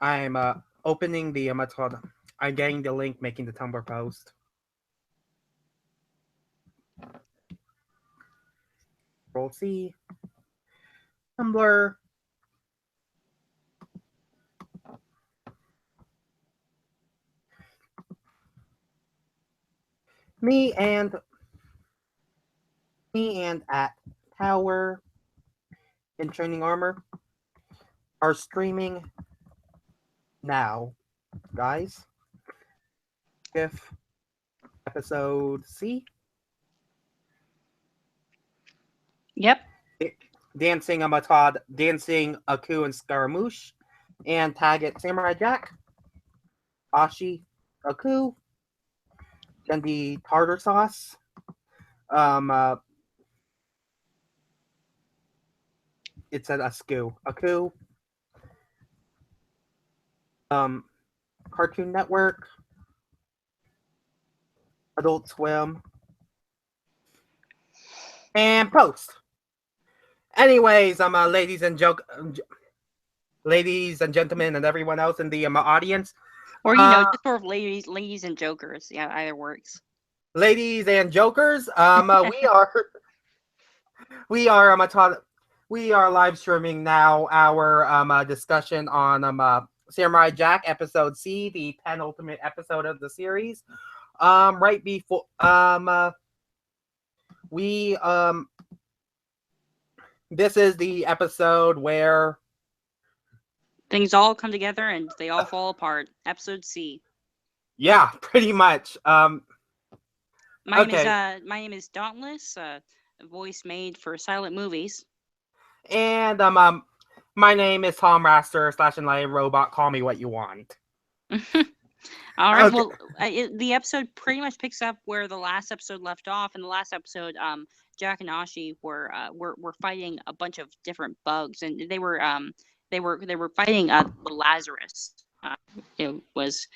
I'm opening the what's called. I'm getting the link, making the Tumblr post. Control C. Tumblr. Me and me and at Tower in Training Armor are streaming now, guys. If episode C, Yep. dancing Amatod, dancing Aku and Scaramouche, and tag it Samurai Jack, Ashi, Aku, then the tartar sauce. Um, uh, it said Asku, Aku, um, Cartoon Network, Adult Swim, and Post. Anyways, ladies and gentlemen, and everyone else in the audience, Or uh, just sort of ladies and jokers. Yeah, either works. ladies and jokers, we are live streaming now our discussion on Samurai Jack episode C, the penultimate episode of the series. Right before we this is the episode where Things all come together and they all fall apart. Episode C. yeah, pretty much. Okay, My name is Dauntless. A voice made for silent movies. and my name is Tom Raster slash Enlightened Robot. Call me what you want. All right. Okay. Well, the episode pretty much picks up where the last episode left off. In the last episode, Jack and Ashi were fighting a bunch of different bugs, and they were fighting the Lazarus. It was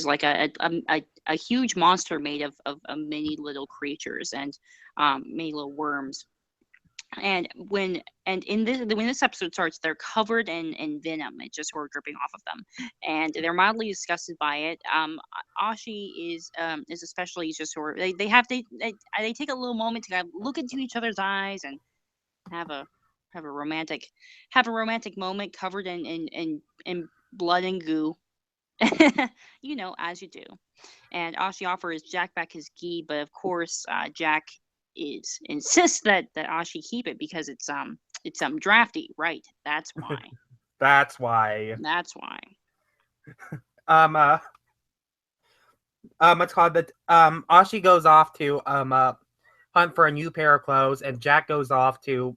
like a huge monster made of many little creatures and many little worms. And in this when this episode starts, they're covered in venom. It's just sort of dripping off of them, and they're mildly disgusted by it. Ashi is especially just sort of they take a little moment to kind of look into each other's eyes and have a have a romantic moment covered in blood and goo. As you do. And Ashi offers Jack back his gi, but of course, Jack insists that Ashi keep it because it's drafty, right? That's why. That's why. That's why. Um, uh, it's called that. Ashi goes off to hunt for a new pair of clothes, and Jack goes off to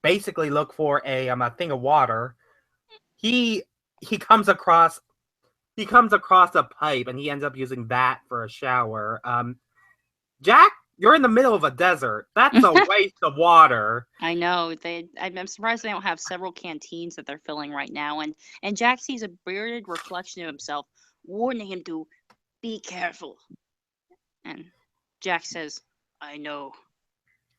basically look for a thing of water. He he comes across a pipe, and he ends up using that for a shower. Jack, you're in the middle of a desert. That's a waste of water. I know I'm surprised they don't have several canteens that they're filling right now. And Jack sees a bearded reflection of himself, warning him to be careful. And Jack says, "I know."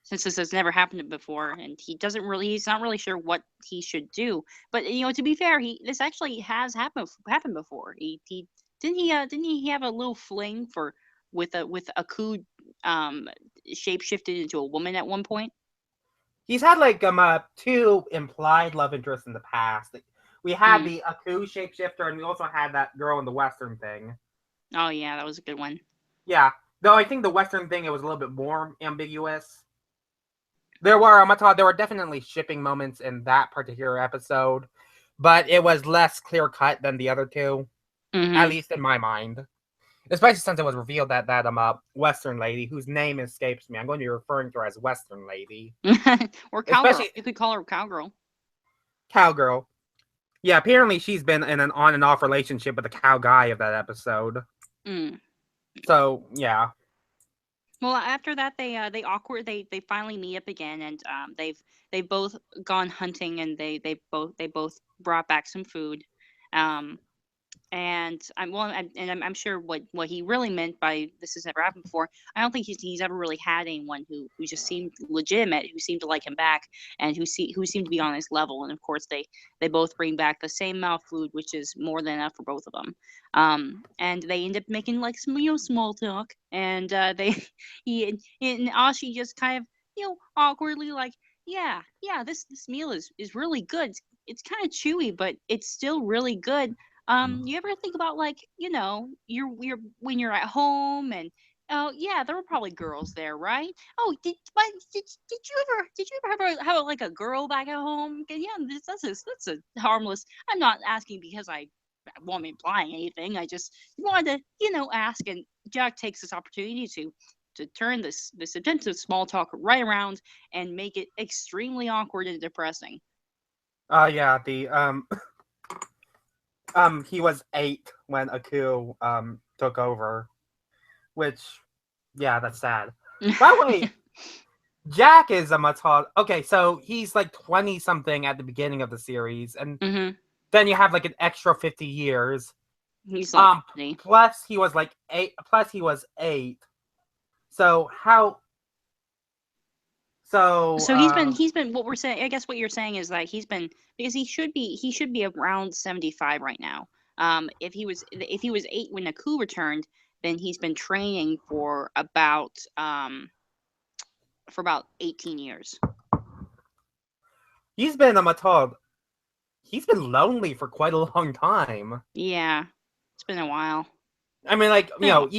Since this has never happened before, and he's not really sure what he should do. But to be fair, this actually has happened before. He didn't he have a little fling with a coup shape shifted into a woman at one point? He's had like two implied love interests in the past. We had Mm. the Aku shapeshifter, and we also had that girl in the Western thing. Oh yeah, that was a good one. Yeah, though I think the Western thing it was a little bit more ambiguous. There were definitely shipping moments in that particular episode, but it was less clear cut than the other two, at Mm-hmm. least in my mind. Especially since it was revealed that Western lady whose name escapes me, I'm going to be referring to her as Western lady, Or cowgirl. especially You could call her cowgirl. cowgirl. Yeah, apparently she's been in an on and off relationship with the cow guy of that episode. Mm. So yeah, Well, after that, they finally meet up again, and they've both gone hunting, and they both brought back some food. Um, I'm sure what he really meant by this has never happened before. I don't think he's ever really had anyone who just seemed legitimate, who seemed to like him back, and who seemed to be on his level. And of course, they both bring back the same amount of food, which is more than enough for both of them. And they end up making like some small talk, and they he and Ashi just kind of awkwardly like, yeah, this meal is really good. It's kind of chewy, but it's still really good. You ever think about like, you're when you're at home and oh yeah, there were probably girls there, right? Oh, did you ever have like a girl back at home? 'Cause, yeah, that's a harmless. I'm not asking because I won't be implying anything. I just wanted to ask. And Jack takes this opportunity to turn this attempt of small talk right around and make it extremely awkward and depressing. Yeah, the he was 8 when Aku took over, which yeah, that's sad. By the way, Jack is a much tall. Okay, so he's like 20 something at the beginning of the series, and hmm then you have like an extra 50 years. He's like 20. Plus he was like 8. Plus he was 8. So how? So So he's been what we're saying. I guess what you're saying is that he's been because he should be around 75 right now. If he was 8 when Naku returned, then he's been training for about 18 years. he's been a much tall. He's been lonely for quite a long time. Yeah, it's been a while. I mean, like Been a while.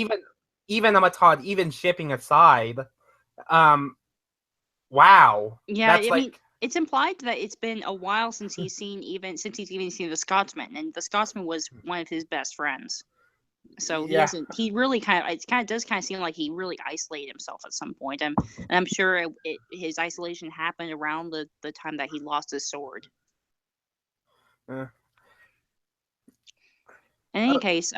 even a much tall, even shipping aside, um, wow, Yeah, that's I mean, like it's implied that it's been a while since he's even seen the Scotsman, and the Scotsman was one of his best friends. So he yeah. hasn't. He really kind of seem like he really isolated himself at some point. And I'm sure his isolation happened around the time that he lost his sword. Uh, In any case,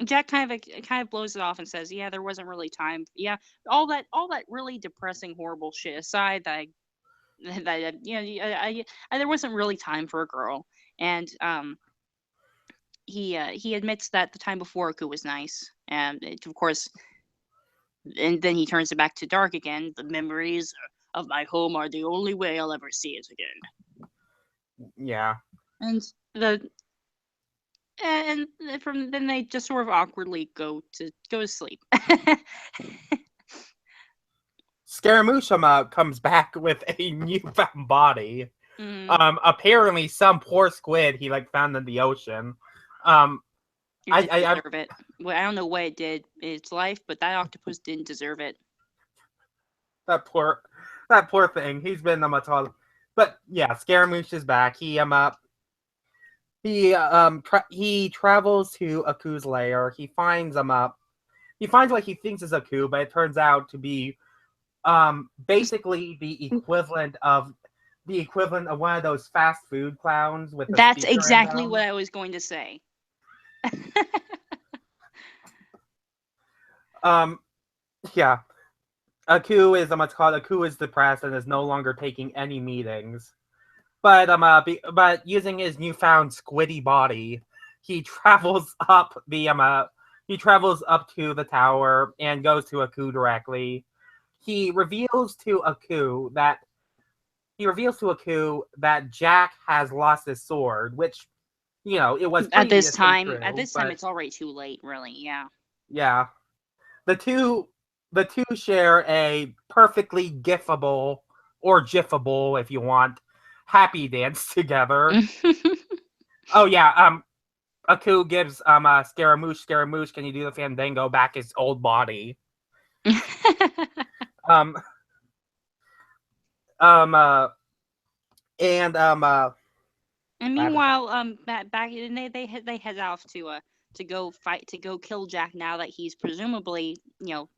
Jack kind of blows it off and says, "Yeah, there wasn't really time. Yeah, all that really depressing, horrible shit aside, that there wasn't really time for a girl." And he admits that the time before Aku was nice, and of course, and then he turns it back to dark again. The memories of my home are the only way I'll ever see it again. yeah. And the and from then they just sort of awkwardly go to sleep. Scaramouche comes back with a newfound body. mm, Apparently some poor squid he like found in the ocean. Um, it didn't I deserve it. Well, I don't know what it did in its life, but that octopus didn't deserve it. that poor thing. He's been all. But yeah, Scaramouche is back. He travels to Aku's lair. He finds what he thinks is Aku, but it turns out to be basically the equivalent of one of those fast food clowns with a That's speaker in exactly what them. I was going to say. Um, yeah. Aku is depressed and is no longer taking any meetings. But using his newfound squiddy body, he travels up he travels up to the tower and goes to Aku directly. He reveals to Aku that Jack has lost his sword, which it was At this previously time, at true, this time, but it's already too late. Really, yeah. yeah, the two the two share a perfectly gifable or gifable, if you want, happy dance together. Oh yeah, Aku gives Scaramouche, can you do the fandango back his old body? Um um and And I have a meanwhile, back and they head off to go fight to go kill Jack now that he's presumably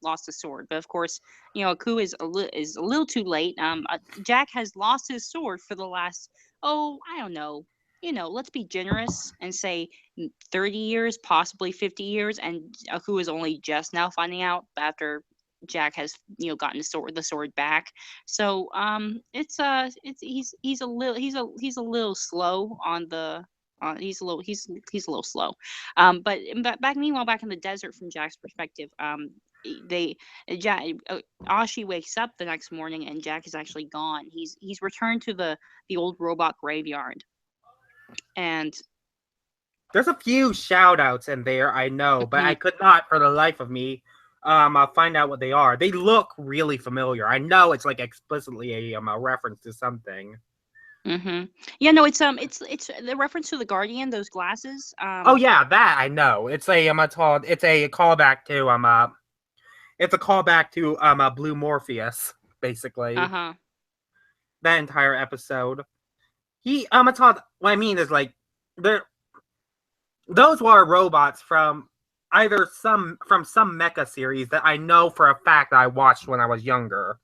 lost his sword. But of course, Aku is a little too late. Jack has lost his sword for the last, oh, I don't know, let's be generous and say 30 years, possibly 50 years, and Aku is only just now finding out after Jack has gotten the sword back. So it's he's a little slow he's a little slow. But back in the desert, from Jack's perspective, they Jack Ashi wakes up the next morning and Jack is actually gone. He's returned to the old robot graveyard, and There's a few shout outs in there, I know, but I mhm, could not for the life of me find out what they are. They look really familiar. I know it's like explicitly a reference to something. mhm. Yeah, no, it's the reference to the Guardian, those glasses. Oh yeah, that I know. It's a callback to it's a callback to Blue Morpheus, basically. Uh-huh. That entire episode. It's called, what I mean is like there those were robots from either some mecha series that I know for a fact I watched when I was younger.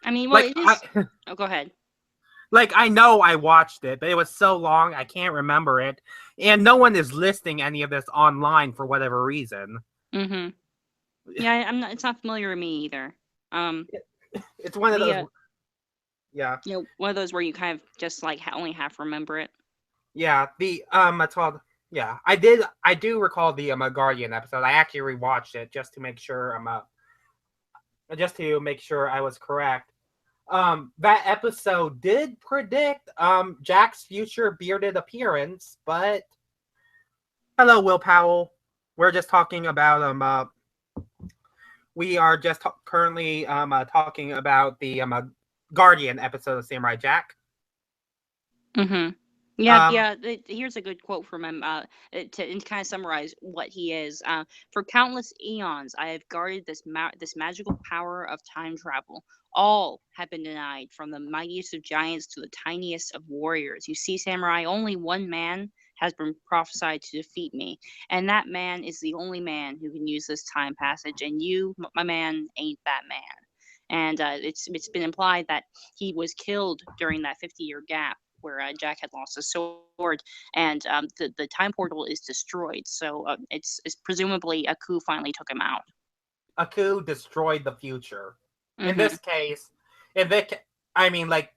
I mean, well, Like it I is. Oh, go ahead. like I know I watched it, but it was so long I can't remember it. And no one is listing any of this online for whatever reason. Mhm. Yeah, I'm not. It's not familiar to me either. Um, It's one of the those, yeah. one of those where you kind of just like only half remember it. Yeah, the it's called, yeah. I do recall the Guardian episode. I actually rewatched it just to make sure I was correct. That episode did predict Jack's future bearded appearance, but hello, Will Powell. We're just talking about we are just currently talking about the Guardian episode of Samurai Jack. Mhm. Yeah, Um, yeah. Here's a good quote from him. To kind of summarize what he is. For countless eons, I have guarded this magical power of time travel. All have been denied, from the mightiest of giants to the tiniest of warriors. You see, samurai, only one man has been prophesied to defeat me, and that man is the only man who can use this time passage. And you, my man, ain't that man. And it's been implied that he was killed during that 50-year gap where Jack had lost his sword, and the time portal is destroyed. So it's presumably Aku finally took him out. Aku destroyed the future. In Mm-hmm. this case, in this, I mean, like,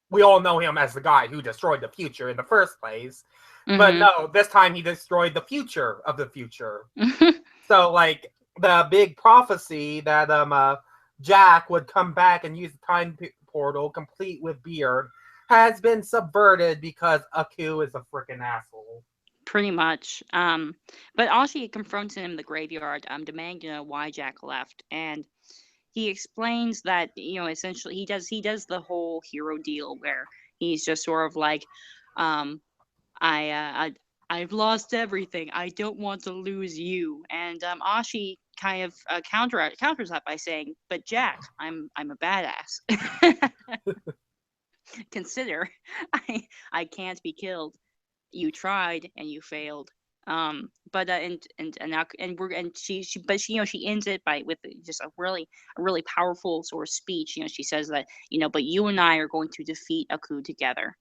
we all know him as the guy who destroyed the future in the first place. But Mm-hmm. no, this time he destroyed the future of the future. So, like, the big prophecy that Jack would come back and use the time portal complete with beard has been subverted because Aku is a freaking asshole. Pretty much. But Ashi confronts him in the graveyard, demanding to know why Jack left, and he explains that essentially he does the whole hero deal where he's just sort of like, um, I've lost everything. I don't want to lose you. And Ashi kind of counters that by saying, "But Jack, I'm a badass. Consider, I can't be killed. You tried and you failed." But and now and we're and she she ends it by with just a really powerful sort of speech. She says that but you and I are going to defeat Aku together.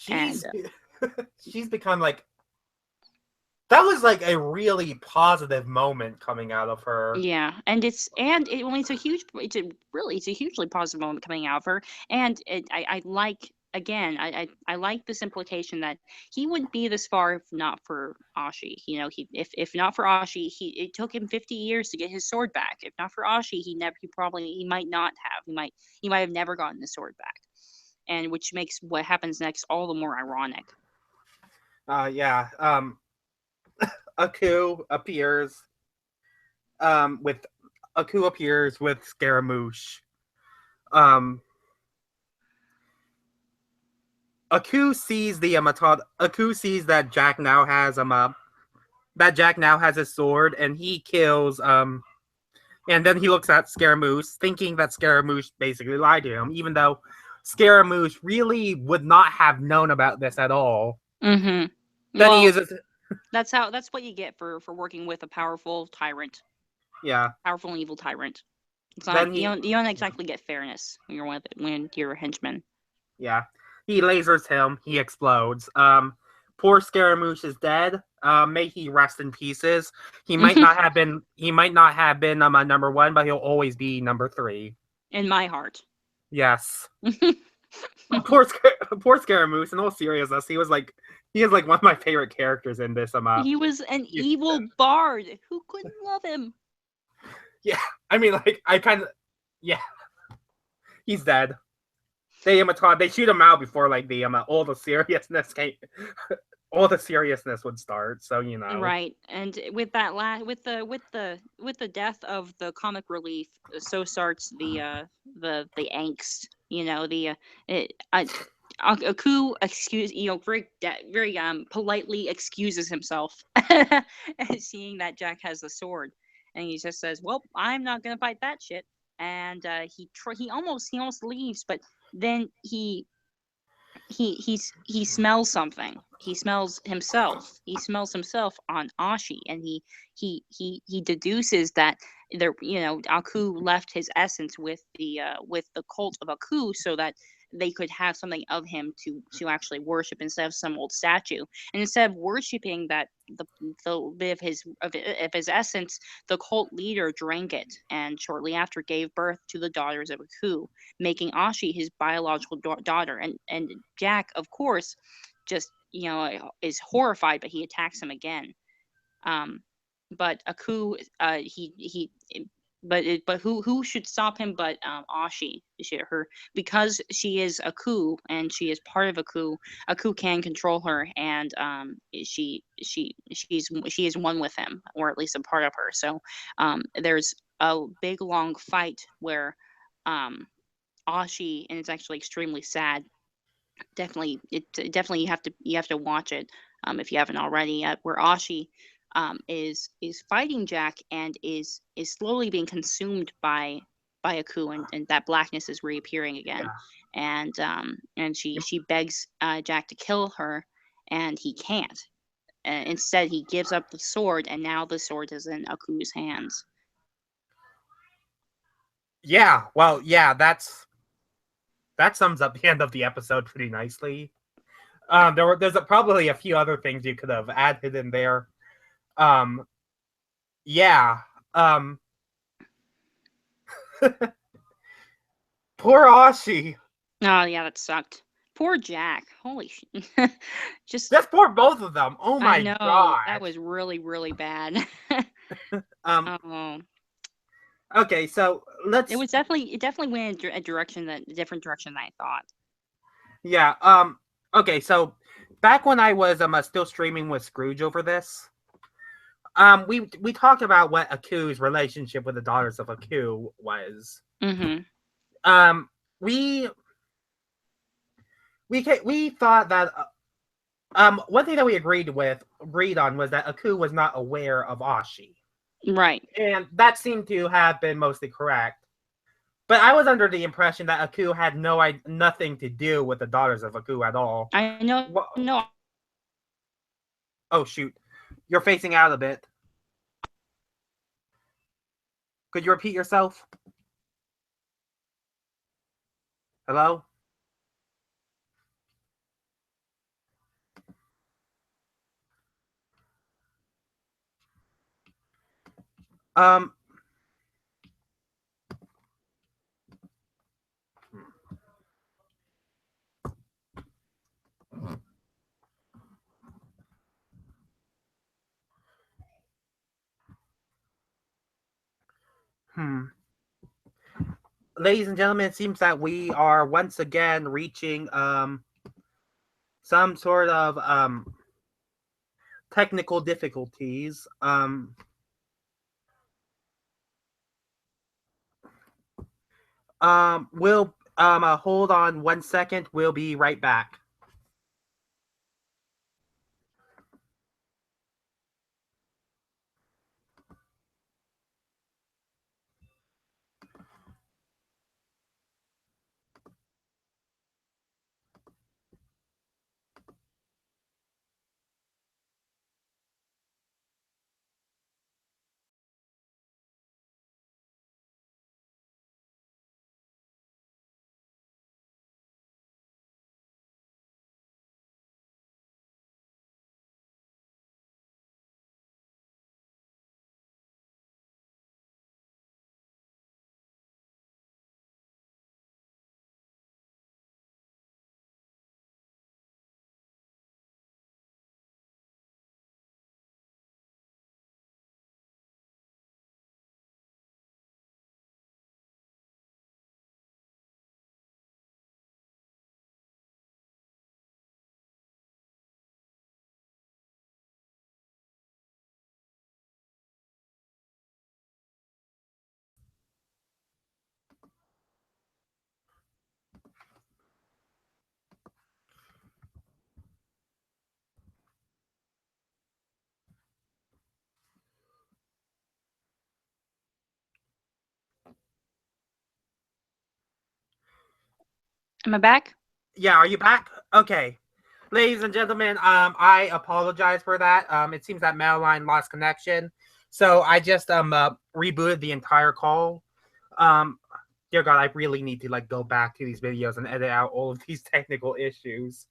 And She's she's become like, that was like a really positive moment coming out of her. yeah, well, it's a hugely positive moment coming out of her. And I like, again, I like this implication that he wouldn't be this far if not for Ashi. If not for Ashi, it took him 50 years to get his sword back. If not for Ashi, he might not have. He might have never gotten his sword back. And which makes what happens next all the more ironic. Yeah. Aku appears with Scaramouche. Um Aku sees that Jack now has his sword, and he kills and then he looks at Scaramouche thinking that Scaramouche basically lied to him, even though Scaramouche really would not have known about this at all. Mm-hmm. Then he Well, uses, that's what you get for working with a powerful tyrant, yeah. powerful and evil tyrant. It's not Then you don't exactly get fairness when you're a henchman. yeah, he lasers him. He explodes. Poor Scaramouche is dead. May he rest in pieces. He might not have been. He might not have been number one, but he'll always be number three. In my heart. Yes. Poor poor Scaramouche. In all seriousness, he is like one of my favorite characters in this. He was an evil bard. Who couldn't love him? Yeah, I mean, like I kind of yeah, he's dead. They shoot him out before like the all the seriousness came, all the seriousness would start. So you know, Right, and with that with the death of the comic relief, so starts the angst. You know, Aku very politely excuses himself, seeing that Jack has the sword, and he just says, "Well, I'm not gonna fight that shit." And he almost leaves, but then he smells something. He smells himself. He smells himself on Ashi, and he deduces that Aku left his essence with the cult of Aku, so that they could have something of him to actually worship instead of some old statue. And instead of worshiping that the bit of his essence, the cult leader drank it, and shortly after gave birth to the daughters of Aku, making Ashi his biological daughter. And Jack, of course, just is horrified, but he attacks him again. Um, but Aku, but who should stop him but Ashi? Her, because she is Aku and she is part of Aku. Aku can control her, and she is one with him, or at least a part of her. So there's a big long fight where um, Ashi, and it's actually extremely sad. Definitely you have to watch it if you haven't already. Where Ashi is fighting Jack and is slowly being consumed by Aku, and that blackness is reappearing again, yeah, and she begs Jack to kill her, and he can't. Instead, he gives up the sword, and now the sword is in Aku's hands. yeah. Well, yeah, that sums up the end of the episode pretty nicely. There's probably a few other things you could have added in there. Um, yeah. Um, poor Ashi. Oh yeah, that sucked. Poor Jack. Holy just Just poor both of them. Oh I my know that gosh. was really really bad. Um. Oh, Okay, so it let's. was it definitely went in a direction a different direction than I thought. Yeah. Okay, so back when I was still streaming with Scrooge over this, we talked about what Aku's relationship with the daughters of Aku was. Mm-hmm. Um, we we thought that one thing that we agreed on was that Aku was not aware of Ashi, Right. and that seemed to have been mostly correct. But I was under the impression that Aku had nothing to do with the daughters of Aku at all. I know. What? No. Oh shoot, you're facing out a bit. Could you repeat yourself? Hello? Um. Hmm. Ladies and gentlemen, it seems that we are once again reaching some sort of technical difficulties. We'll hold on 1 second. We'll be right back. Am I back? Yeah, are you back? Okay. Ladies and gentlemen, I apologize for that. It seems that Madeline lost connection. So I just rebooted the entire call. Um Dear God, I really need to like go back to these videos and edit out all of these technical issues.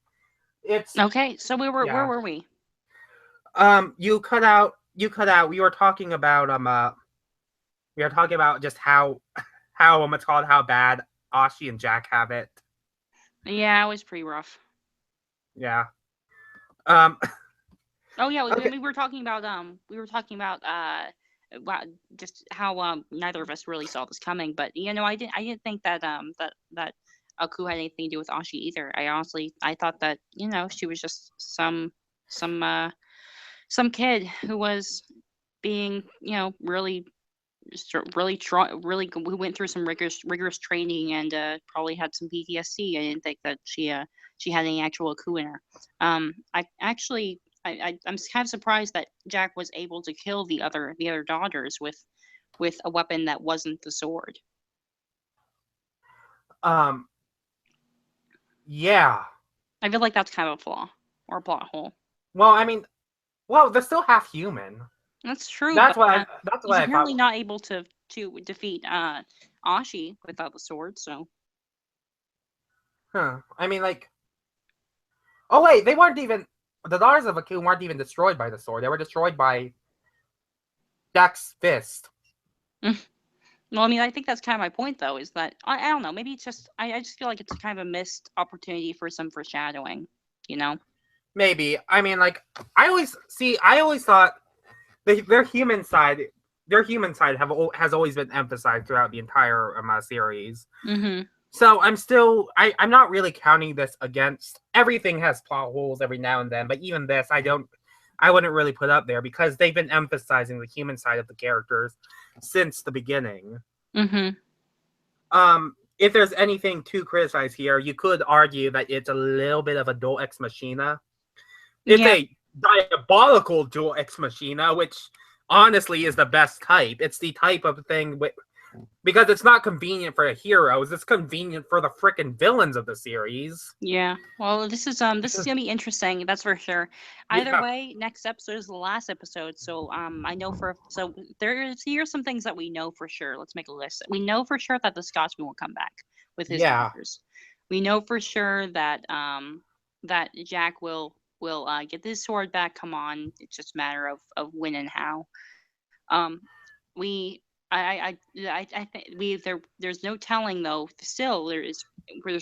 It's Okay, so where yeah. were we? You cut out we were talking about just how it's called how bad Ashi and Jack have it. Yeah, it was pretty rough. Yeah. Um Oh yeah, okay. we were talking about just how neither of us really saw this coming, but I didn't think that that Aku had anything to do with Ashi either. I thought that she was just some some kid who was being really who went through some rigorous training and probably had some PTSD. I didn't think that she had any actual coup in her. I actually I'm kind of surprised that Jack was able to kill the other daughters with a weapon that wasn't the sword. Um yeah. I feel like that's kind of a flaw or a plot hole. Well, I mean, well, they're still half human. That's true, That's but what I that's he's what I thought. apparently not able to defeat Ashi without the sword. So Huh. I mean like oh wait, they weren't even the daughters of Akun weren't even destroyed by the sword. They were destroyed by Jack's fist. well, I mean, I think that's kind of my point, though, is that I don't know. Maybe it's just I just feel like it's kind of a missed opportunity for some foreshadowing. You know? Maybe. I mean like I always thought their human side has always been emphasized throughout the entire series. Mm-hmm. So I'm not really counting this against everything has plot holes every now and then, but even this I wouldn't really put up there because they've been emphasizing the human side of the characters since the beginning. Mm-hmm. If there's anything to criticize here, you could argue that it's a little bit of a dual ex machina. It's Yeah. a diabolical dual ex machina, which honestly is the best type. It's the type of thing because it's not convenient for the heroes, it's convenient for the freaking villains of the series. Yeah. Well, this is gonna be interesting. That's for sure. Either Yeah, way, next episode is the last episode. So I know here's some things that we know for sure. Let's make a list. We know for sure that the Scotsman will come back with his yeah. daughters. We know for sure that that Jack will get this sword back. Come on, it's just a matter of when and how. We I think there's no telling though. Still, there's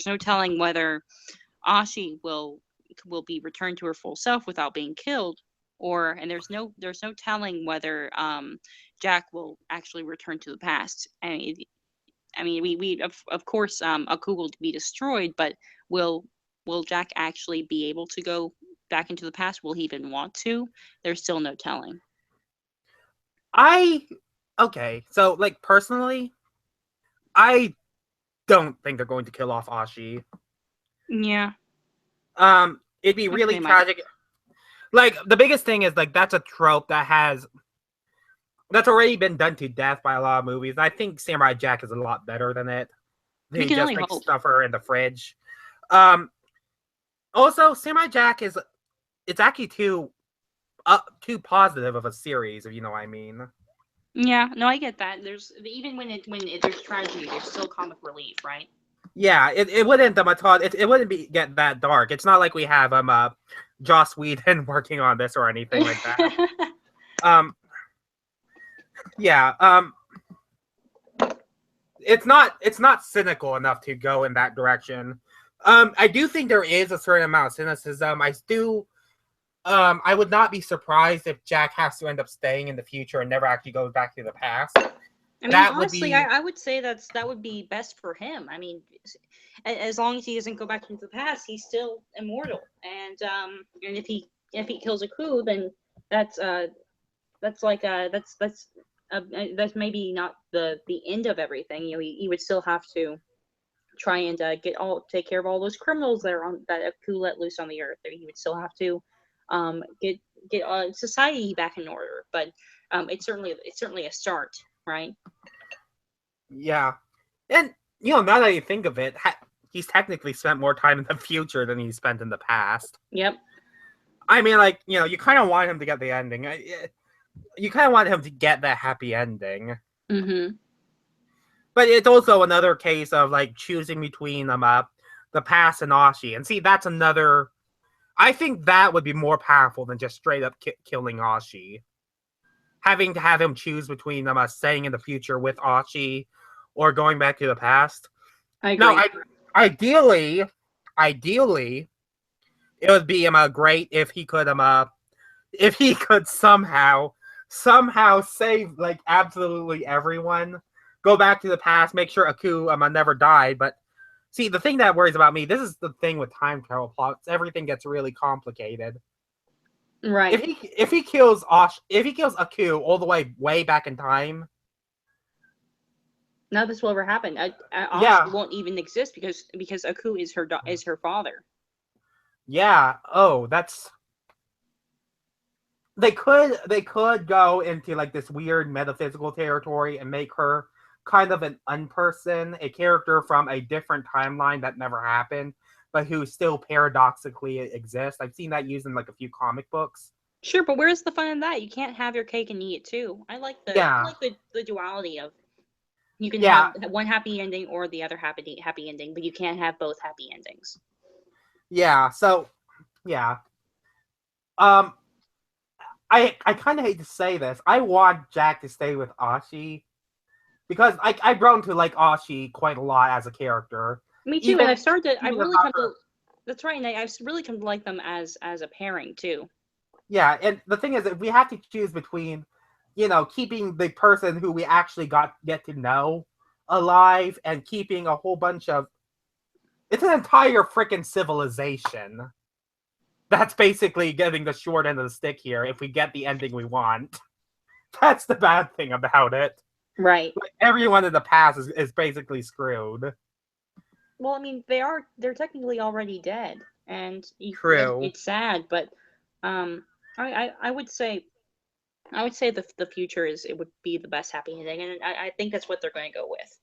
no telling whether Ashi will be returned to her full self without being killed, or and there's no telling whether Jack will actually return to the past. We of course Aku will be destroyed, but will will Jack actually be able to go back into the past? Will he even want to? There's still no telling. I okay. So like personally, I don't think they're going to kill off Ashi. Yeah, It'd be I think really they might. tragic. Like the biggest thing is like that's a trope that's already been done to death by a lot of movies. I think Samurai Jack is a lot better than it. We They can just only like hope. stuff her in the fridge. Um Also Samurai Jack is it's actually too positive of a series, if you know what I mean. Yeah, no, I get that. There's even there's tragedy, there's still comic relief, right? Yeah, it wouldn't it wouldn't be get that dark. It's not like we have Joss Whedon working on this or anything like that. Um yeah, it's not cynical enough to go in that direction. I do think there is a certain amount of cynicism. I would not be surprised if Jack has to end up staying in the future and never actually goes back to the past. I mean, That would honestly, be I would say that would be best for him. I mean, as long as he doesn't go back into the past, he's still immortal. And if he kills a coup, then that's that's like that's maybe not the end of everything. He would still have to try and take care of all those criminals that a coup let loose on the earth. He would still have to get society back in order. But it's certainly a start, right? yeah. And now that you think of it, he's technically spent more time in the future than he spent in the past. Yep. I mean, like, you know, you kind of want him to get the ending. You kind of want him to get that happy ending. Mm-hmm. But it's also another case of, like, choosing between the past and Ashi. And see, that's another... I think that would be more powerful than just straight up killing Ashi. Having to have him choose between staying in the future with Ashi or going back to the past. I agree. Now, ideally, it would be great if he could somehow save like absolutely everyone, go back to the past, make sure Aku never died. But see, the thing that worries about me, this is the thing with time travel plots, everything gets really complicated. Right. If he kills Aku all the way back in time, none of this will ever happen. Yeah. Ashi won't even exist because Aku is her father. yeah. Oh, that's... They could go into like this weird metaphysical territory and make her kind of an unperson, a character from a different timeline that never happened, but who still paradoxically exists. I've seen that used in like a few comic books. Sure, but where's the fun in that? You can't have your cake and eat it too. I like the duality of you can have one happy ending or the other happy ending, but you can't have both happy endings. Yeah. So, yeah. I kind of hate to say this. I want Jack to stay with Ashi because I've grown to like Ashi quite a lot as a character. Me too, and I've really come to... That's right, and I've really come to like them as a pairing too. Yeah, and the thing is that we have to choose between, you know, keeping the person who we actually get to know alive and keeping a whole bunch of... It's an entire freaking civilization that's basically getting the short end of the stick here if we get the ending we want. That's the bad thing about it. Right. Like, everyone in the past is basically screwed. Well, I mean, they're technically already dead, and True. It's sad, but I would say the future it would be the best happy ending, and I think that's what they're going to go with.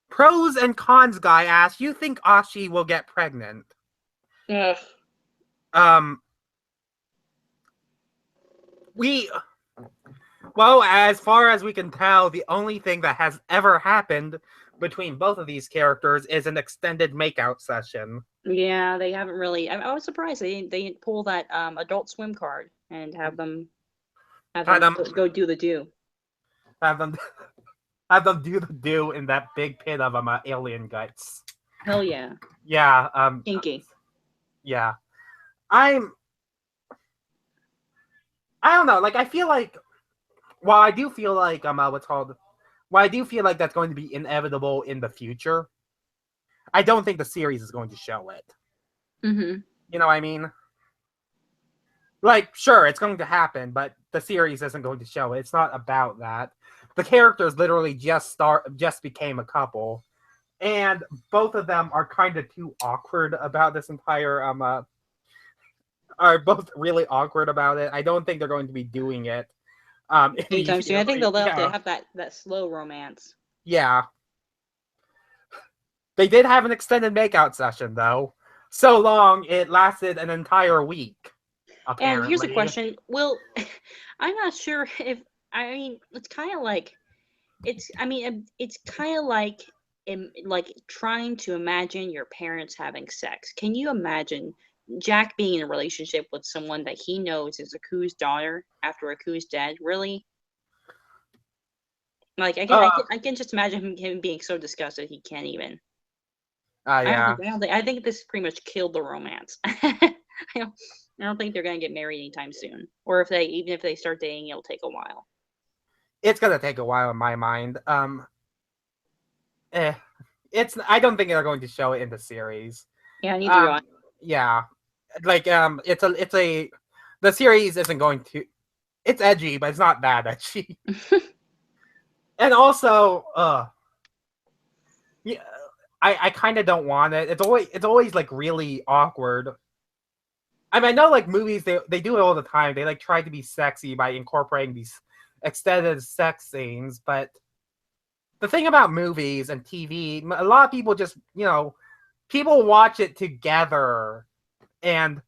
Pros and cons guy asks, you think Ashi will get pregnant? Ugh. Well, as far as we can tell, the only thing that has ever happened between both of these characters is an extended makeout session. Yeah, they haven't really. I was surprised they didn't pull that Adult Swim card and have them go do the do. Have them do the do in that big pit of alien guts. Hell yeah. Yeah. Kinky. Yeah. I don't know. Like, I feel like... Well, I do feel like I do feel like that's going to be inevitable in the future. I don't think the series is going to show it. Mm-hmm. You know what I mean? Like, sure, it's going to happen, but the series isn't going to show it. It's not about that. The characters literally just became a couple, and both of them are kind of too awkward about this entire are both really awkward about it. I don't think they're going to be doing it. Anytime soon. I think they'll have to have that slow romance. Yeah. They did have an extended makeout session, though. So long, it lasted an entire week. Apparently. And here's a question. Well, I'm not sure if... I mean, it's kind of like... It's kind of like trying to imagine your parents having sex. Can you imagine Jack being in a relationship with someone that he knows is Aku's daughter after Aku's dead? Really? Like, I can just imagine him being so disgusted he can't even. Yeah. I think this pretty much killed the romance. I don't think they're gonna get married anytime soon. Or even if they start dating, it'll take a while. It's gonna take a while in my mind. I don't think they're going to show it in the series. Yeah, neither do I. Yeah. Like, the series isn't going to... It's edgy, but it's not that edgy. And also, yeah, I kind of don't want it. It's always like really awkward. I mean, I know like movies, they do it all the time. They like try to be sexy by incorporating these extended sex scenes, but the thing about movies and TV, a lot of people just, people watch it together and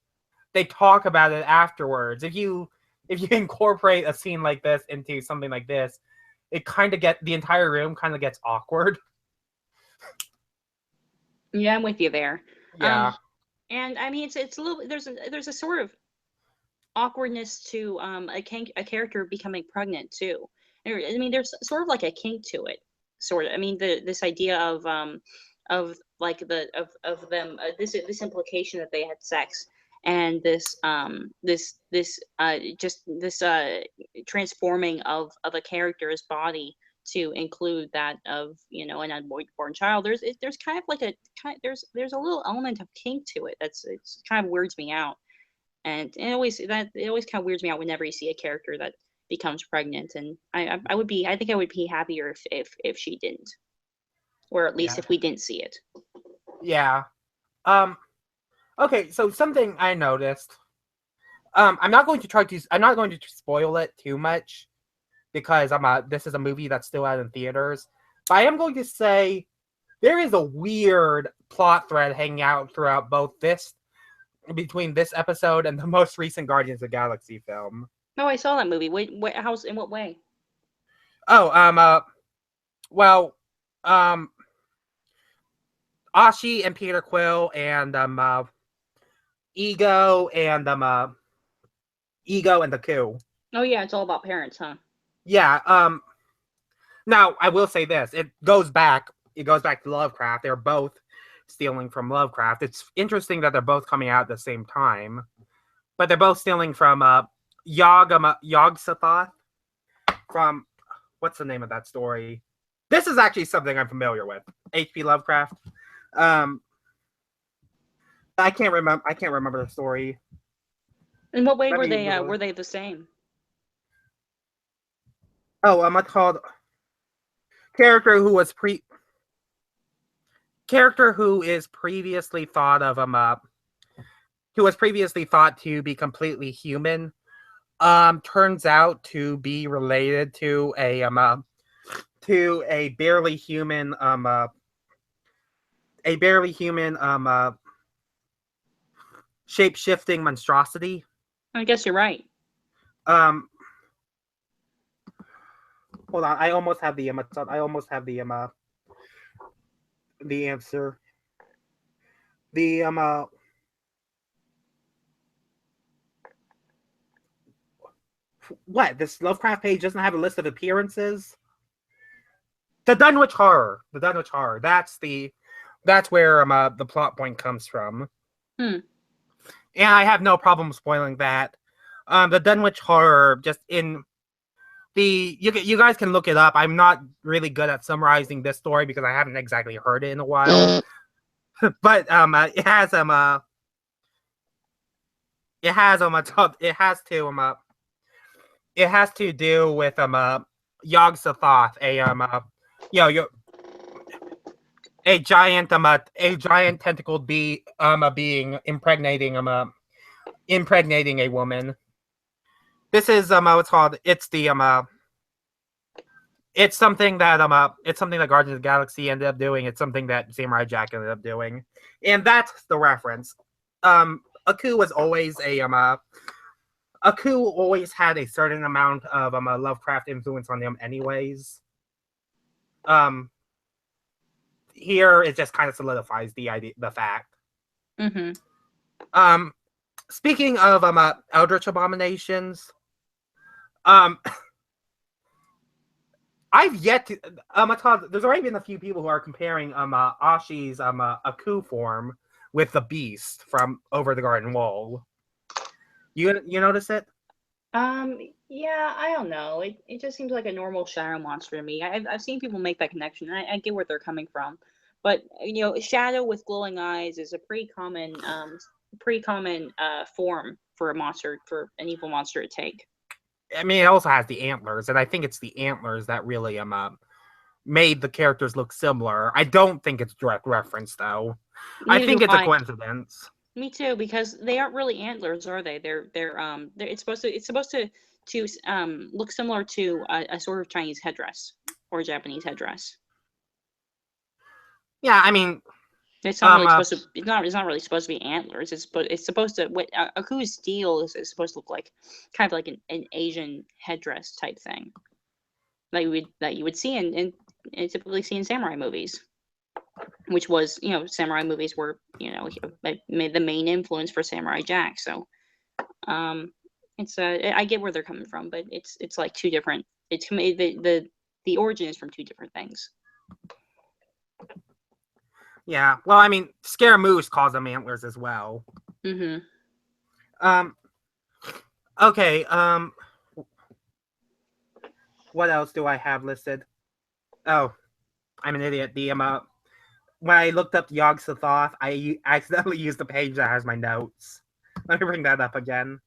they talk about it afterwards. If you incorporate a scene like this into something like this, it kind of the entire room kind of gets awkward. Yeah, I'm with you there. Yeah. And I mean, it's a little, there's a sort of awkwardness to a character becoming pregnant too. I mean, there's sort of like a kink to it, sort of. I mean, this idea of like of them this implication that they had sex, and this transforming of a character's body to include that of an unborn child. There's kind of like there's a little element of kink to it it's kind of weirds me out. And it always kind of weirds me out whenever you see a character that becomes pregnant. And I think I would be happier if she didn't, or at least Yeah. if we didn't see it. Yeah. Okay, so something I noticed. I'm not going to spoil it too much because this is a movie that's still out in theaters. But I am going to say there is a weird plot thread hanging out throughout between this episode and the most recent Guardians of the Galaxy film. Oh, I saw that movie. Wait, how's in what way? Oh, well, Ashi and Peter Quill and Ego and the Coup. Oh yeah, it's all about parents, huh? Yeah. Now I will say this: it goes back to Lovecraft. They're both stealing from Lovecraft. It's interesting that they're both coming out at the same time, but they're both stealing from Yog-Sothoth from what's the name of that story? This is actually something I'm familiar with. H.P. Lovecraft. I can't remember the story. In what way were they the same? Oh, I'm called character who is previously thought of who was previously thought to be completely human, turns out to be related to a barely human shape-shifting monstrosity. I guess you're right. Hold on, I almost have the answer. What? This Lovecraft page doesn't have a list of appearances? The Dunwich Horror. That's where the plot point comes from. And I have no problem spoiling that. The Dunwich Horror, just in you guys can look it up. I'm not really good at summarizing this story because I haven't exactly heard it in a while. But it has to do with Yog-Sothoth, a giant tentacled being impregnating a woman. This is what's called. It's something that Guardians of the Galaxy ended up doing. It's something that Samurai Jack ended up doing, and that's the reference. Aku was always Aku always had a certain amount of Lovecraft influence on him, anyways. Here it just kind of solidifies the fact. Mm-hmm. Speaking of Eldritch abominations, I've yet to there's already been a few people who are comparing Ashi's Aku form with the Beast from Over the Garden Wall. You notice it? Yeah, I don't know. It just seems like a normal shadow monster to me. I've seen people make that connection. I get where they're coming from, but shadow with glowing eyes is a pretty common form for an evil monster to take. I mean, it also has the antlers, and I think it's the antlers that really made the characters look similar. I don't think it's direct reference though. I think it's a coincidence. Me too, because they aren't really antlers, are they? It's supposed to look similar to a sort of Chinese headdress. or Japanese headdress. Yeah, I mean, It's not really supposed to. It's not really supposed to be antlers. It's supposed to. What Aku's steel is supposed to look like, kind of like an Asian headdress type thing that you would see and typically see in samurai movies, which was samurai movies were made the main influence for Samurai Jack. So it's I get where they're coming from, but it's like two different. It's the origin is from two different things. Yeah, well, I mean, Scaramouche calls them antlers as well. Mm-hmm. Okay, what else do I have listed? Oh, I'm an idiot. When I looked up Yog Sothoth, I accidentally used the page that has my notes. Let me bring that up again.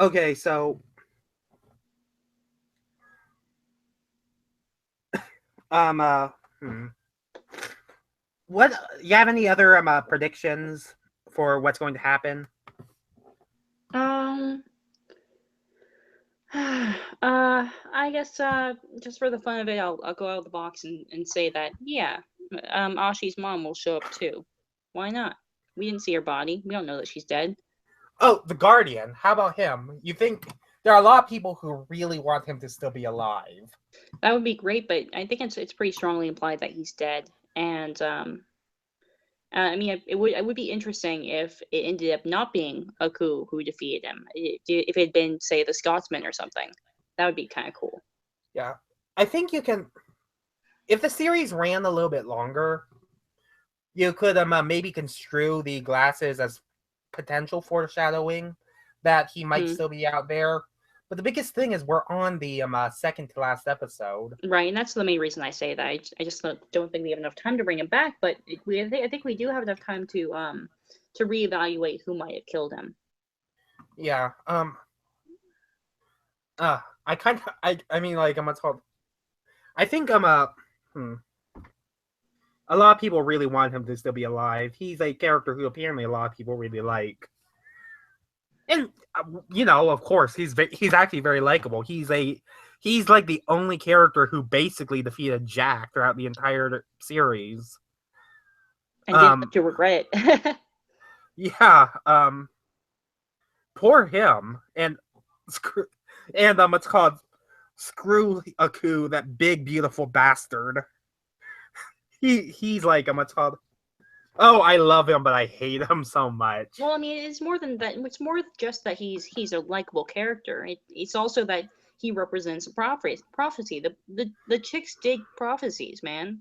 Okay, so what you have any other predictions for what's going to happen? I guess just for the fun of it, I'll go out of the box and say that Ashi's mom will show up too. Why not? We didn't see her body. We don't know that she's dead. Oh, the Guardian. How about him? You think there are a lot of people who really want him to still be alive? That would be great, but I think it's pretty strongly implied that he's dead. And I mean, it would be interesting if it ended up not being Aku who defeated him. If it had been, say, the Scotsman or something, that would be kind of cool. Yeah, I think you can. If the series ran a little bit longer, you could maybe construe the glasses as potential foreshadowing that he might still be out there. But the biggest thing is we're on the second to last episode. Right, and that's the main reason I say that. I just don't think we have enough time to bring him back, but I think we do have enough time to reevaluate who might have killed him. Yeah. I mean, like, what's called? I think a lot of people really want him to still be alive. He's a character who apparently a lot of people really like. And of course, he's actually very likable. He's like the only character who basically defeated Jack throughout the entire series, and didn't have to regret it. Yeah. Poor him. And what's called screw Aku, that big beautiful bastard. He's like what's called. Oh, I love him, but I hate him so much. Well, I mean, it's more than that. It's more just that he's a likable character. It's also that he represents a prophecy. The chicks dig prophecies, man.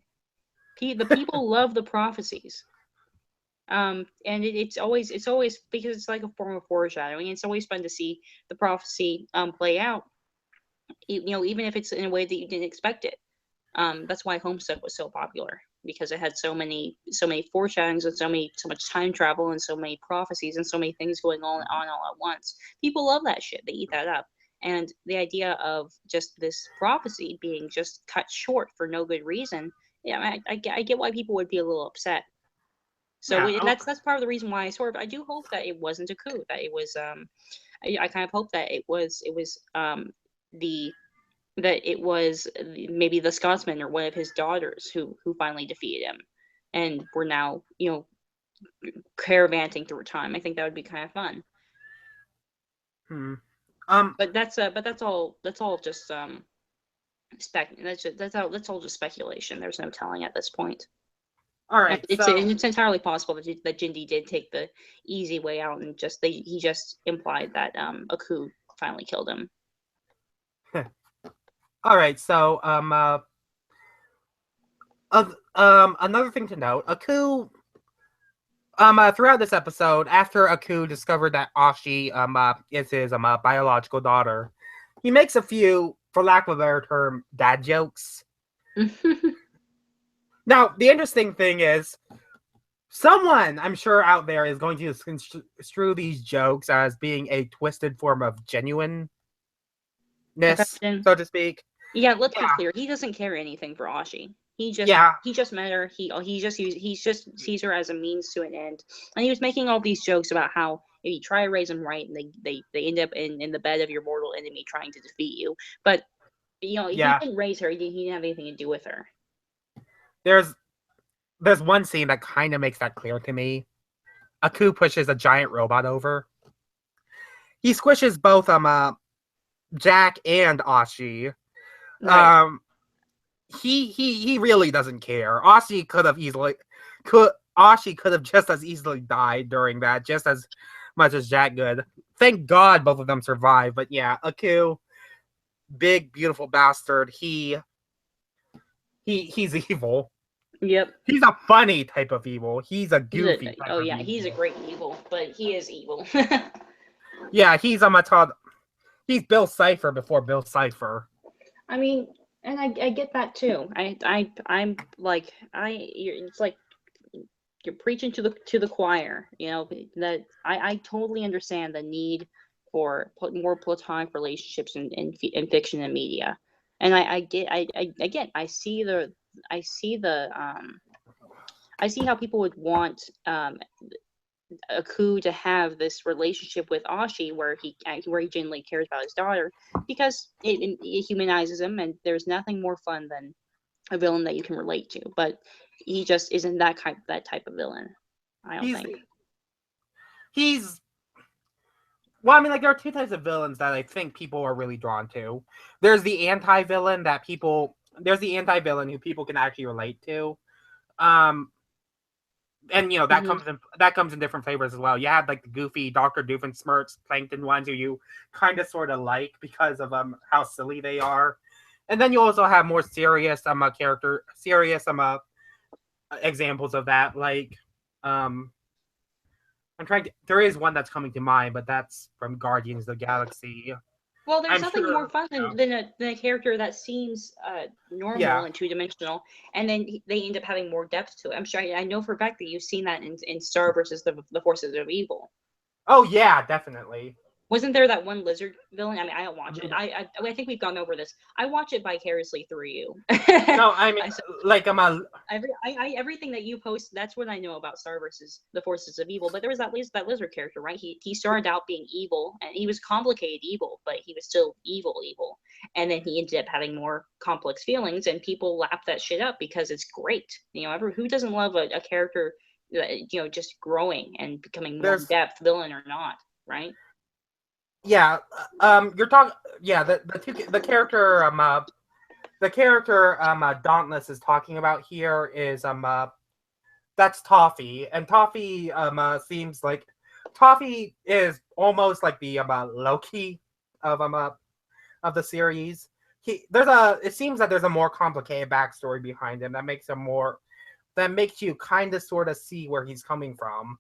The people love the prophecies. And it's always because it's like a form of foreshadowing. It's always fun to see the prophecy play out. Even if it's in a way that you didn't expect it. That's why Homestuck was so popular, because it had so many foreshadowings and so much time travel and so many prophecies and so many things going on all at once. People love that shit. They eat that up. And the idea of just this prophecy being just cut short for no good reason, I get why people would be a little upset. So that's part of the reason why I do hope that it wasn't a coup. That it was I kind of hope that it was maybe the Scotsman or one of his daughters who finally defeated him, and we're now caravanting through time. I think that would be kind of fun. But that's all just that's all just speculation. There's no telling at this point. All right, it's entirely possible that Jindy did take the easy way out and he just implied that Aku finally killed him. All right, so another thing to note, Aku throughout this episode, after Aku discovered that Ashi is his biological daughter, he makes a few, for lack of a better term, dad jokes. Now, the interesting thing is, someone, I'm sure, out there is going to construe these jokes as being a twisted form of genuineness, so to speak. Yeah, let's be clear. He doesn't care anything for Ashi. Yeah, he just met her. He just sees her as a means to an end. And he was making all these jokes about how if you try to raise them right, and they end up in the bed of your mortal enemy trying to defeat you. But he yeah. didn't raise her. He didn't have anything to do with her. There's there's one scene that kind of makes that clear to me. Aku pushes a giant robot over. He squishes both Jack and Ashi. Right. Um he really doesn't care. Ashi could have just as easily died during that, just as much as Jack could. Thank God both of them survived. But yeah, Aku, big beautiful bastard. He's evil. Yep. He's a funny type of evil. He's a He's a goofy type oh of yeah, he's a evil. great evil, but he is evil. Yeah, he's Bill Cipher before Bill Cipher. I mean, and I get that too. I'm like it's like you're preaching to the choir. That I totally understand the need for more platonic relationships in fiction and media, and I get I again I see the I see how people would want Aku to have this relationship with Ashi where he genuinely cares about his daughter because it humanizes him, and there's nothing more fun than a villain that you can relate to. But he just isn't that type of villain. I don't He's think. he's well, I mean, like there are two types of villains that I think people are really drawn to. There's the anti-villain that people there's the anti-villain who people can actually relate to. Um and Hmm. that comes in different flavors as well. You had like the goofy Dr. Doofenshmirtz, Plankton ones who you kind of sort of like because of how silly they are. And then you also have more serious examples of that, like um there is one that's coming to mind, but that's from Guardians of the Galaxy. Well, there's I'm nothing more sure. fun than a character that seems normal Yeah. and two dimensional, and then they end up having more depth to it. I'm sure I know for a fact that you've seen that in Star versus the Forces of Evil. Oh yeah, definitely. Wasn't there that one lizard villain? I mean, I don't watch it. I think we've gone over this. I watch it vicariously through you. No, I mean, I like I'm a everything that you post, that's what I know about Star versus the Forces of Evil. But there was that lizard character, right? He started out being evil, and he was complicated evil, but he was still evil, and then he ended up having more complex feelings, and people lap that shit up because it's great. Who doesn't love a character that just growing and becoming more there's depth, villain or not, right? yeah. You're talking yeah. The character Dauntless is talking about here is that's Toffee, and Toffee seems like Toffee is almost like the Loki of of the series. It seems that there's a more complicated backstory behind him that makes you kind of sort of see where he's coming from.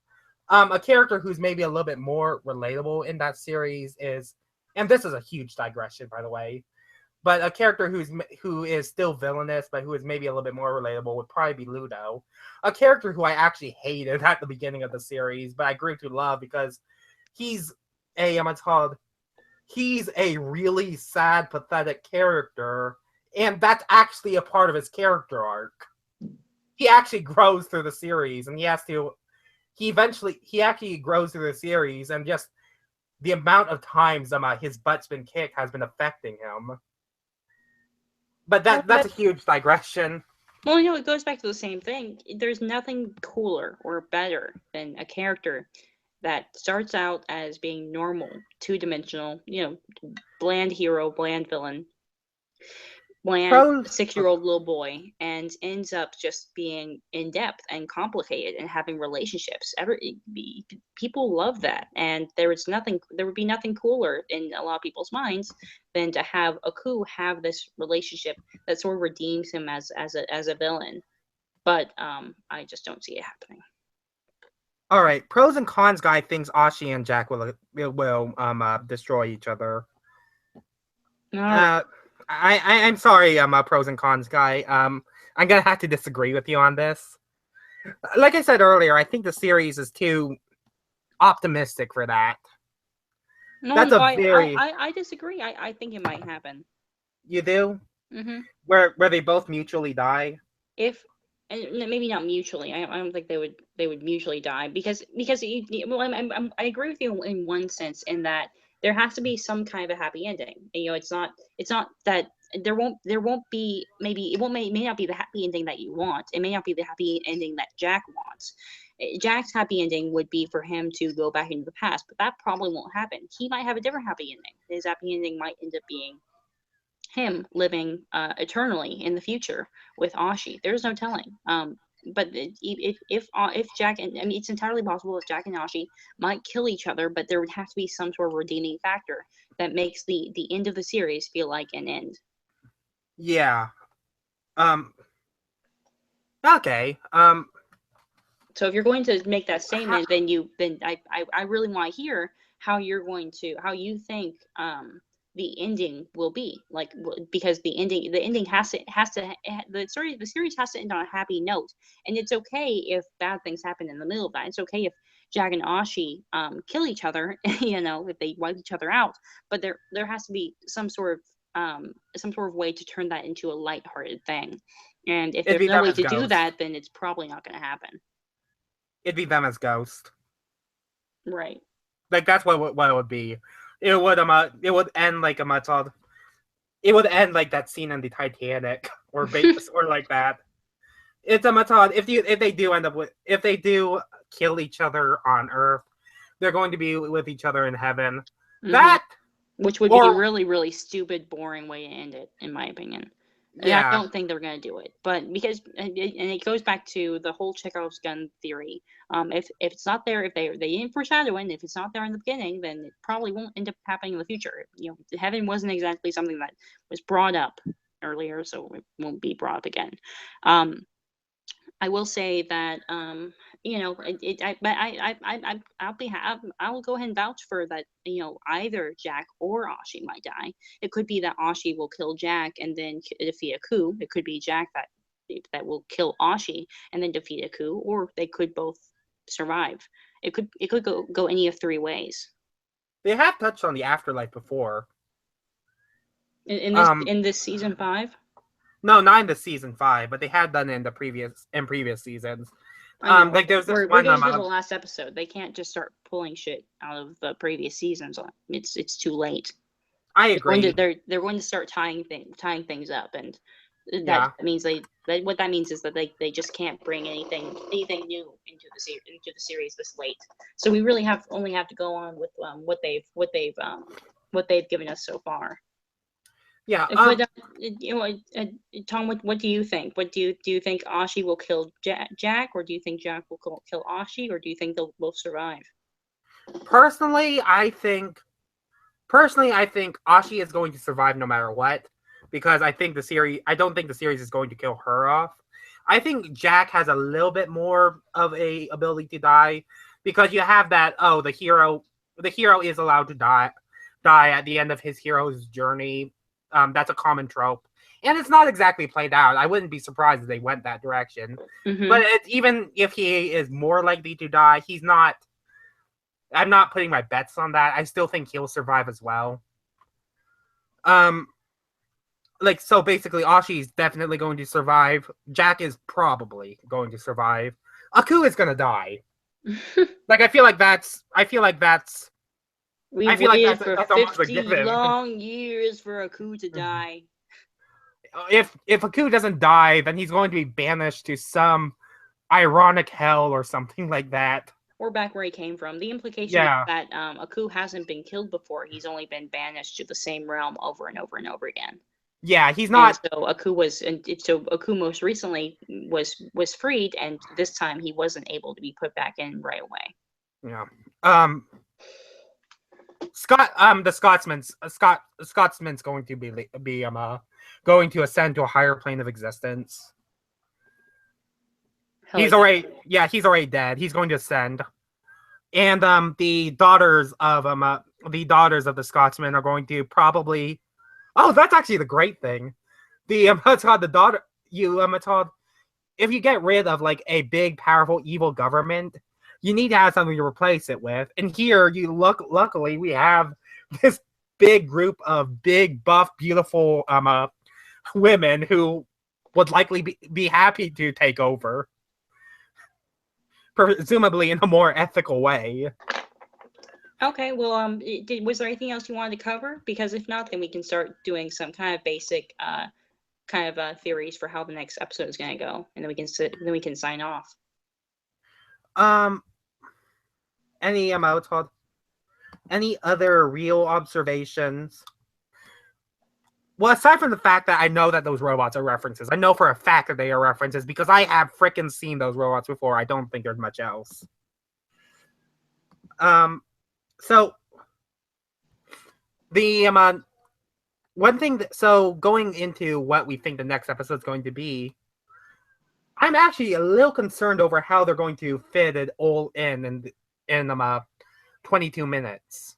A character who's maybe a little bit more relatable in that series is, and this is a huge digression by the way, but a character who is still villainous, but who is maybe a little bit more relatable would probably be Ludo. A character who I actually hated at the beginning of the series, but I grew to love because he's it's called he's a really sad, pathetic character, and that's actually a part of his character arc. He actually grows through the series, and he actually grows through the series, and just the amount of times his butt's been kicked has been affecting him. But Well, that's a huge digression. well, it goes back to the same thing. There's nothing cooler or better than a character that starts out as being normal, two dimensional, bland hero, bland villain, bland Pros. 6-year-old little boy, and ends up just being in depth and complicated and having relationships. People love that, and there would be nothing cooler in a lot of people's minds than to have Aku have this relationship that sort of redeems him as a villain. But I just don't see it happening. All right, pros and cons guy thinks Ashi and Jack will destroy each other. All right. Uh, I'm sorry, a pros and cons guy. I'm gonna have to disagree with you on this. Like I said earlier, I think the series is too optimistic for that. No, That's no, a very I disagree. I think it might happen. you do Hmm. where they both mutually die. if and maybe not mutually. I don't think they would mutually die because well, I agree with you in one sense in that there has to be some kind of a happy ending. You know, it's not that there won't be maybe it won't may not be the happy ending that you want. It may not be the happy ending that Jack wants. Jack's happy ending would be for him to go back into the past, but that probably won't happen. He might have a different happy ending. His happy ending might end up being him living eternally in the future with Ashi. There's no telling. But if Jack and I mean it's entirely possible if Jack and Ashi might kill each other, but there would have to be some sort of redeeming factor that makes the end of the series feel like an end. Yeah. Okay. So if you're going to make that How, statement, then I really want to hear how you think the ending will be like because the ending the series has to end on a happy note, and it's okay if bad things happen in the middle of that. It's okay if Jack and Ashi kill each other, you know, if they wipe each other out, but there has to be some sort of way to turn that into a lighthearted thing. And if it'd there's be no them way as to do Ghost. that, then it's probably not going to happen. It'd be them as Ghost. Right. Like that's what it would be. It would end like it would end like that scene in the Titanic or or like that. It's a Matod. If they do end up with if they do kill each other on Earth, they're going to be with each other in heaven. Mm-hmm. That Which would be a or really, really stupid, boring way to end it, in my opinion. And I yeah, don't think they're going to do it. But because, and it goes back to the whole Chekhov's gun theory. If it's not there, if they didn't foreshadow it, and if it's not there in the beginning, then it probably won't end up happening in the future. You know, heaven wasn't exactly something that was brought up earlier, so it won't be brought up again. Um, I will say that you know but I'll go ahead and vouch for that. You know, either Jack or Ashi might die. It could be that Ashi will kill Jack and then defeat a coup. It could be Jack that will kill Ashi and then defeat a coup, or they could both survive. It could go any of three ways. they have touched on the afterlife before. In this season 5. No, not in the season 5, but they had done it in the previous seasons. I know. Like there's this We're one. getting to the last episode. They can't just start pulling shit out of the previous seasons. It's too late. I agree. They're going to start tying things up, and Yeah, that means what that means is that they just can't bring anything new into the series this late. So we really only have to go on with what they've given us so far. yeah. But you know, Tom, what do you think? What do you think Ashi will kill Jack, or do you think Jack will kill Ashi, or do you think they'll both survive? Personally, I think Ashi is going to survive no matter what, because I don't think the series is going to kill her off. I think Jack has a little bit more of a ability to die, because you have that the hero is allowed to die at the end of his hero's journey. That's a common trope, and it's not exactly played out. I wouldn't be surprised if they went that direction. Mm-hmm. But even if he is more likely to die, he's not. I'm not putting my bets on that. I still think he'll survive as well. Like, so basically, Ashi's definitely going to survive. Jack is probably going to survive. Aku is gonna die. Like, I feel like that's We I feel like waited for that's almost a 50 given. long years for Aku to die. If Aku doesn't die, then he's going to be banished to some ironic hell or something like that. Or back where he came from. The implication Yeah. is that Aku hasn't been killed before. He's only been banished to the same realm over and over and over again. Yeah, he's And not. so Aku most recently was freed, and this time he wasn't able to be put back in right away. Yeah. The Scotsman's going to be going to ascend to a higher plane of existence. He's already dead. He's going to ascend, and the daughters of the Scotsman are going to probably. Oh, that's actually the great thing. The daughter if you get rid of like a big, powerful, evil government, you need to have something to replace it with. And here, luckily, we have this big group of big, buff, beautiful women who would likely be happy to take over, presumably in a more ethical way. Okay, well, was there anything else you wanted to cover? Because if not, then we can start doing some kind of basic, theories for how the next episode is going to go, and then we can sign off. Um, what's called? Any other real observations? Well, aside from the fact that I know that those robots are references, I know for a fact that they are references because I have frickin' seen those robots before. I don't think there's much else. So the one thing so going into what we think the next episode is going to be, I'm actually a little concerned over how they're going to fit it all in 22 minutes.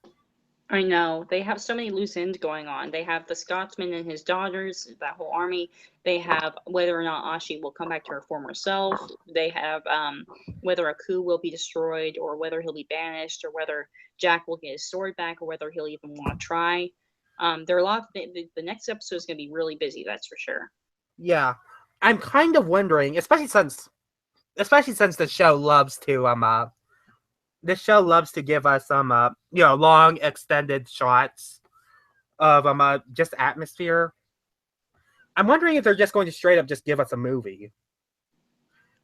I know. They have so many loose ends going on. They have the Scotsman and his daughters, that whole army. They have whether or not Ashi will come back to her former self. They have whether Aku will be destroyed, or whether he'll be banished, or whether Jack will get his sword back, or whether he'll even want to try. There are a lot of the next episode is going to be really busy, that's for sure. Yeah. I'm kind of wondering, especially since the show loves to give us some long extended shots of just atmosphere. I'm wondering if they're just going to straight up just give us a movie.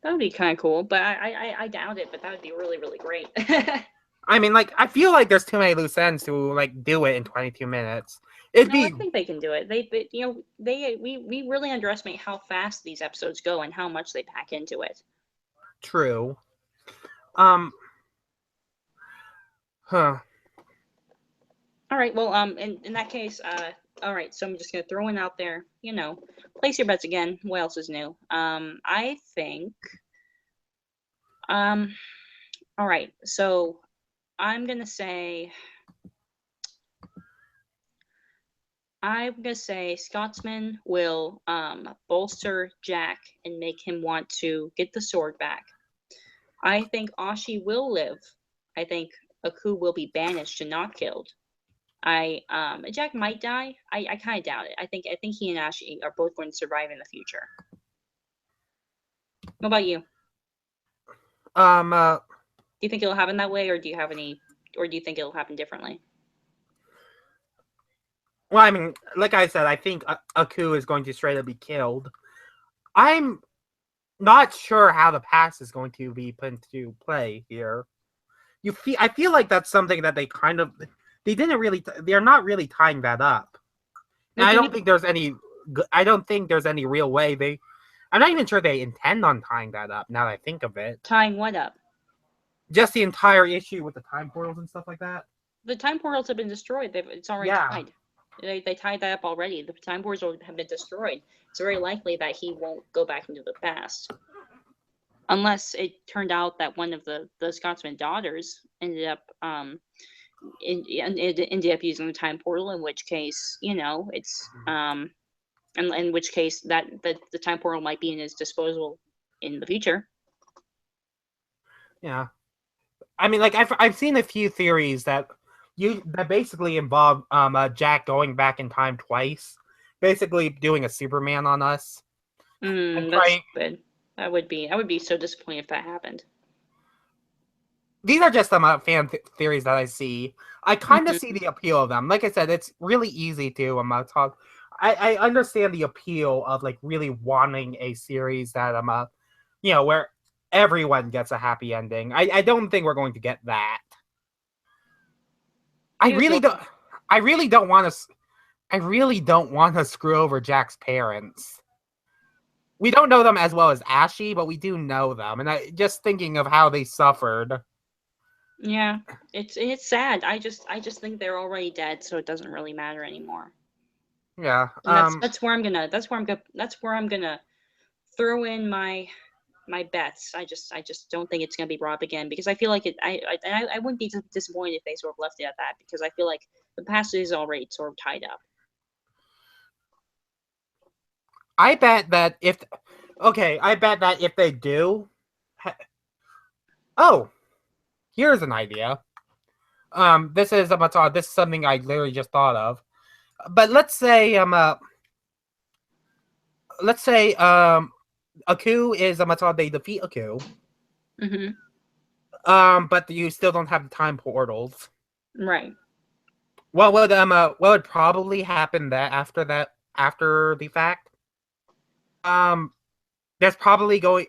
That would be kind of cool, but I doubt it. But that would be really, really great. I mean, like, I feel like there's too many loose ends to like do it in 22 minutes. I think they can do it. We really underestimate how fast these episodes go and how much they pack into it. True. All right. Well, in that case, all right. So I'm just gonna throw one out there. Place your bets again. What else is new? I think. All right. So I'm gonna say Scotsman will bolster Jack and make him want to get the sword back. I think Ashi will live. I think Aku will be banished and not killed. Jack might die. I kind of doubt it. I think he and Ashi are both going to survive in the future. What about you? Do you think it'll happen that way, or do you think it'll happen differently? Well, I mean, like I said, I think Aku is going to straight up be killed. I'm not sure how the past is going to be put into play here. I feel like that's something that they're not really tying that up. And I don't think there's any real way I'm not even sure they intend on tying that up, now that I think of it. Tying what up? Just the entire issue with the time portals and stuff like that. The time portals have been destroyed. It's already tied. They tied that up already. The time portals have been destroyed. It's very likely that he won't go back into the past. Unless it turned out that one of the Scotsman daughters ended up using the time portal, in which case, it's in which case that the time portal might be in his disposal in the future. Yeah, I mean, like I've seen a few theories that basically involve Jack going back in time twice, basically doing a Superman on us. That's good. I would be so disappointed if that happened. These are just some fan theories that I see. I kind of see the appeal of them. Like I said, it's really easy to talk. I understand the appeal of like really wanting a series that where everyone gets a happy ending. I don't think we're going to get that. I really don't want to screw over Jack's parents. We don't know them as well as Ashi, but we do know them, and just thinking of how they suffered. Yeah, it's sad. I just think they're already dead, so it doesn't really matter anymore. Yeah, that's where I'm gonna throw in my bets. I just don't think it's gonna be Rob again, because I feel like it. I wouldn't be disappointed if they sort of left it at that, because I feel like the past is already sort of tied up. I bet that if they do. Oh, here's an idea. This is something I literally just thought of. But let's say let's say a coup is a method they defeat a coup. Mm-hmm. But you still don't have the time portals. Right. What would probably happen after the fact? Um, there's probably going.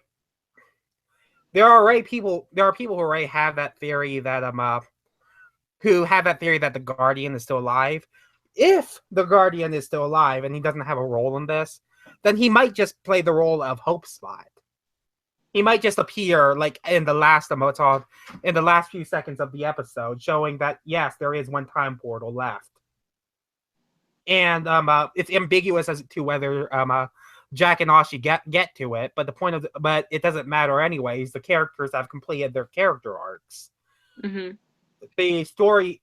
There are people who already have that theory that who have that theory that the Guardian is still alive. If the Guardian is still alive and he doesn't have a role in this, then he might just play the role of Hope Spot. He might just appear like in the last in the last few seconds of the episode, showing that yes, there is one time portal left. And it's ambiguous as to whether Jack and Ashi get to it, but but it doesn't matter anyways. The characters have completed their character arcs. Mm-hmm. The story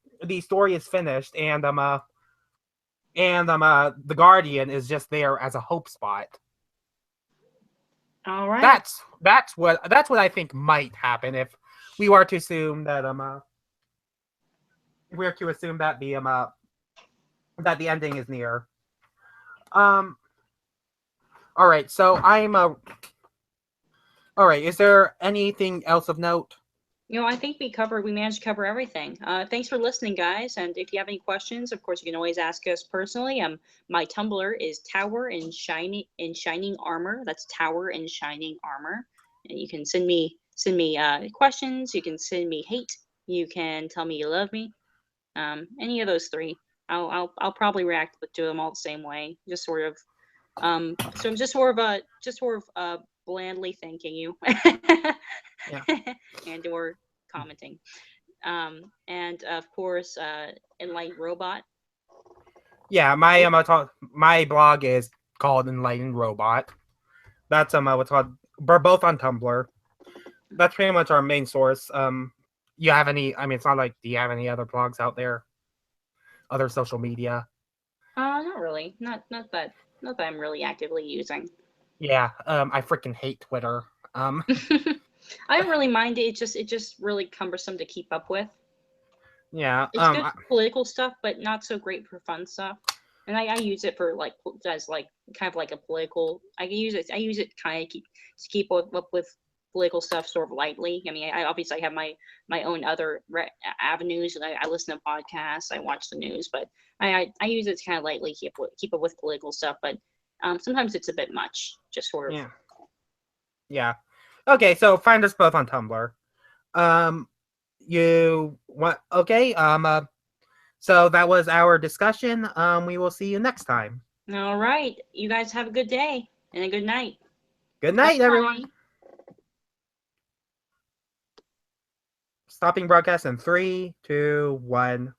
is finished, and the Guardian is just there as a hope spot. All right. That's what I think might happen if we were to assume that if we were to assume that the ending is near. Um. All right. So I'm All right. Is there anything else of note? I think we managed to cover everything. Thanks for listening, guys. And if you have any questions, of course, you can always ask us personally. My Tumblr is Tower in Shining Armor. That's Tower in Shining Armor. And you can send me questions. You can send me hate. You can tell me you love me. Any of those three. I'll probably react to them all the same way. Just sort of. So I'm just sort of blandly thanking you. Yeah. And or commenting. And of course, Enlightened Robot. Yeah. My blog is called Enlightened Robot. That's what's called. We're both on Tumblr. That's pretty much our main source. You have any? I mean, it's not like do you have any other blogs out there? Other social media? Not really. Not that I'm really actively using. Yeah. I freaking hate Twitter. I don't really mind it. It just really cumbersome to keep up with. Yeah. It's good for political stuff, but not so great for fun stuff. And I use it for like as like kind of like a political. I use it kind of to keep up with political stuff sort of lightly. I mean, I obviously have my own other avenues. I listen to podcasts, I watch the news, but I use it to kind of lightly keep up with political stuff. But sometimes it's a bit much. Just sort of. Yeah. Yeah. Okay. So find us both on Tumblr. Um. You what? Okay. So that was our discussion. We will see you next time. All right, you guys have a good day and a good night. Good night, Bye. everyone. Stopping broadcast in 3, 2, 1.